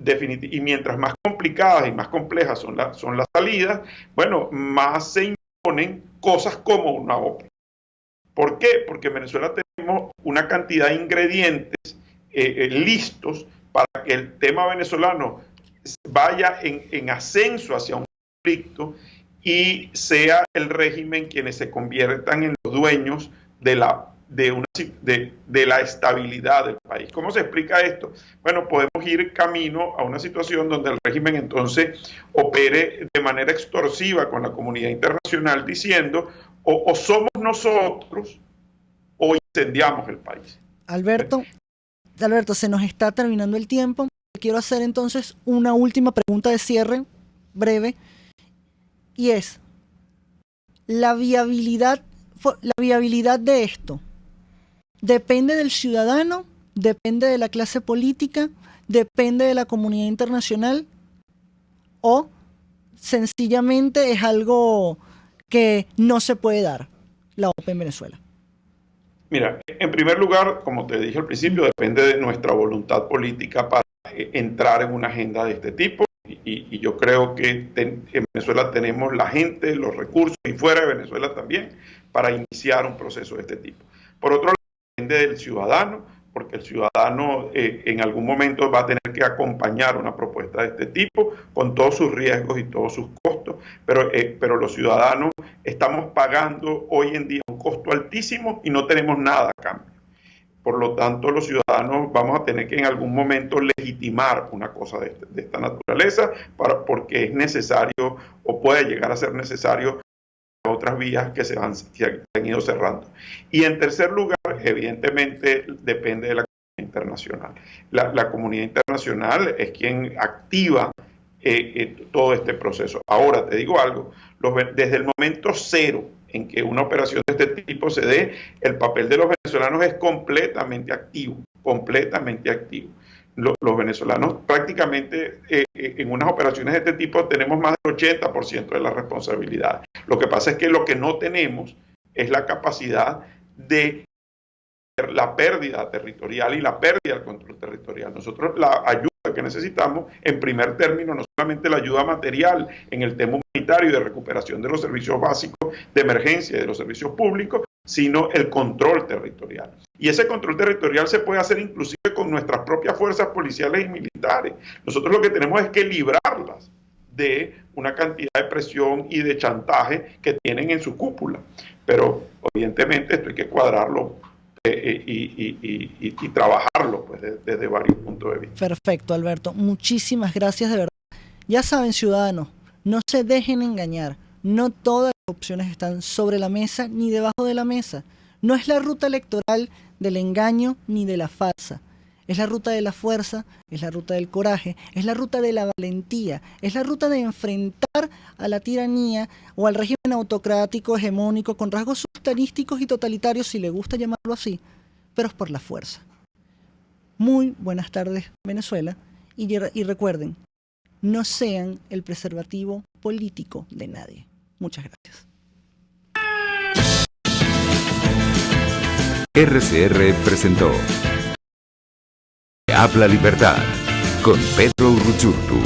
Speaker 10: mientras más complicadas y más complejas son las salidas, bueno, más se imponen cosas como una OPA. ¿Por qué? Porque en Venezuela tenemos una cantidad de ingredientes listos para que el tema venezolano vaya en ascenso hacia un conflicto y sea el régimen quienes se conviertan en los dueños de la estabilidad del país. ¿Cómo se explica esto? Bueno, podemos ir camino a una situación donde el régimen entonces opere de manera extorsiva con la comunidad internacional diciendo o somos nosotros o incendiamos el país.
Speaker 3: Alberto, se nos está terminando el tiempo. Quiero hacer entonces una última pregunta de cierre, breve, y es la viabilidad de esto. ¿Depende del ciudadano? ¿Depende de la clase política? ¿Depende de la comunidad internacional? ¿O sencillamente es algo que no se puede dar, la OPA en Venezuela?
Speaker 10: Mira, en primer lugar, como te dije al principio, depende de nuestra voluntad política para entrar en una agenda de este tipo. Y yo creo que en Venezuela tenemos la gente, los recursos, y fuera de Venezuela también, para iniciar un proceso de este tipo. Por otro lado, depende del ciudadano, porque el ciudadano en algún momento va a tener que acompañar una propuesta de este tipo con todos sus riesgos y todos sus costos, pero los ciudadanos estamos pagando hoy en día un costo altísimo y no tenemos nada a cambio. Por lo tanto, los ciudadanos vamos a tener que en algún momento legitimar una cosa de esta naturaleza porque es necesario o puede llegar a ser necesario otras vías que se han ido cerrando. Y en tercer lugar, evidentemente, depende de la comunidad internacional. La comunidad internacional es quien activa todo este proceso. Ahora, te digo algo, desde el momento cero en que una operación de este tipo se dé, el papel de los venezolanos es completamente activo, completamente activo. Los venezolanos prácticamente en unas operaciones de este tipo tenemos más del 80% de la responsabilidad. Lo que pasa es que lo que no tenemos es la capacidad de la pérdida territorial y la pérdida del control territorial. Nosotros la ayuda que necesitamos, en primer término, no solamente la ayuda material en el tema humanitario y de recuperación de los servicios básicos de emergencia y de los servicios públicos, sino el control territorial. Y ese control territorial se puede hacer inclusive con nuestras propias fuerzas policiales y militares. Nosotros lo que tenemos es que librarlas de una cantidad de presión y de chantaje que tienen en su cúpula. Pero evidentemente esto hay que cuadrarlo y trabajarlo pues, desde varios puntos de vista.
Speaker 3: Perfecto, Alberto. Muchísimas gracias de verdad. Ya saben, ciudadanos, no se dejen engañar. No todas las opciones están sobre la mesa ni debajo de la mesa. No es la ruta electoral del engaño ni de la farsa. Es la ruta de la fuerza, es la ruta del coraje, es la ruta de la valentía, es la ruta de enfrentar a la tiranía o al régimen autocrático hegemónico con rasgos sultanísticos y totalitarios, si le gusta llamarlo así, pero es por la fuerza. Muy buenas tardes, Venezuela, y recuerden, no sean el preservativo político de nadie. Muchas gracias.
Speaker 2: RCR presentó Habla Libertad con Pedro Urruchurtu.